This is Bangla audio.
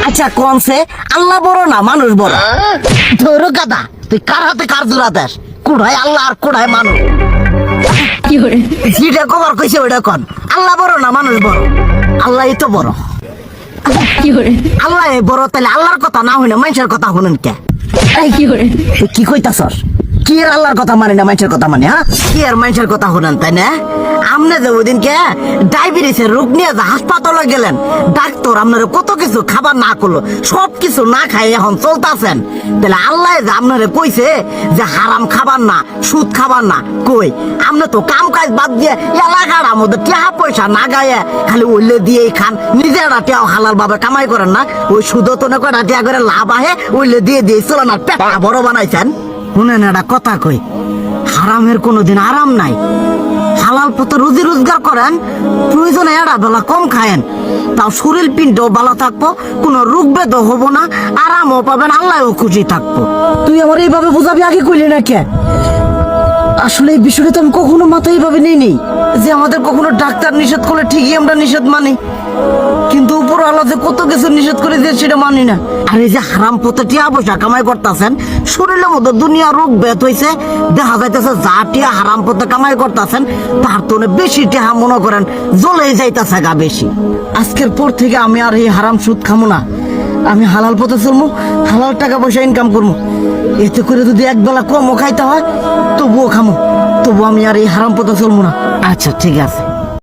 আচ্ছা কোনছে আল্লাহ বড় না মানুষ বড়? ধরো গাদা, তুই কার হাতে কার জোড়া দেশ? কুড়াই আল্লাহ আর কুড়াই মানুষ। যেটা কবার কইছে ওইটা কন। আল্লাহ বড় না মানুষ বড়? আল্লাহই তো বড়। আল্লাহ বড়, তাহলে আল্লাহর কথা না হইলে মানুষের কথা শুনেন কে? তুই কি কইতাছস? কি আর আল্লাহর কথা মানে না মানুষের কথা মানে? হ্যাঁ, কি আর মানুষের কথা শুনেন তাই না? আমনে যে ওই দিনকে ডায়াবেটিসের রোগ নিয়ে যে হাসপাতালে গেলেন, ডাক্তার আপনার কত কিছু খাবার না করলো, সব কিছু না খাই এখন চলতেছেন। তাহলে আল্লাহ যে আপনারে কইছে যে হারাম খাবার না, সুদ খাবার না, কই আপনি তো কাম কাজ বাদ দিয়ে এলাকার মধ্যে টাকা পয়সা না গায়ে খালি ওইলে দিয়েই খান, নিজেরা টিয়াও হালাল ভাবে কামাই করেন না, ওই সুদ তো না কয়টা টিয়া করে লাভ আহে ওইলে দিয়ে দিয়ে চলে না, পেট বড় বানাইছেন। শুনেন একটা কথা কই, হারামের কোনোদিন আরাম নাই। হালাল পথে রুজি রোজগার করেন, প্রয়োজনে এড়া বেলা কম খায়েন, তাও শরীর পিণ্ডও ভালো থাকবো, কোনো রোগ বেদও হবো না, আরামও পাবেন, আল্লাহও খুশি থাকবো। তুই আমার এইভাবে বুঝাবি আগে কইলি না কে? আসলে এই বিষয়টা তো আমি কখনো মাথায় এইভাবে নিইনি যে আমাদের কখনো ডাক্তার নিষেধ করলে ঠিকই আমরা নিষেধ মানি, কিন্তু উপর আল্লাহ যে কত কিছু নিষেধ করে দিয়ে সেটা মানি না। আর এই যে হারাম পথে টিয়া পয়সা কামাই করতেছেন, শরীরের মধ্যে দুনিয়া রোগ বেত হয়েছে, দেখা যাইতেছে যা টিয়া হারাম পথে কামাই করতেছেন তার তো বেশি টিয়া মনে করেন জ্বলেই যাইতেছে গা বেশি। আজকের পর থেকে আমি আর এই হারাম সুদ খামো না, আমি হালাল পথে চলবো, হালাল টাকা পয়সা ইনকাম করবো। এতে করে যদি একবেলা কমও খাইতে হয় তবুও খামো, তবু আমি আর এই হারাম পথে চলবো না। আচ্ছা ঠিক আছে।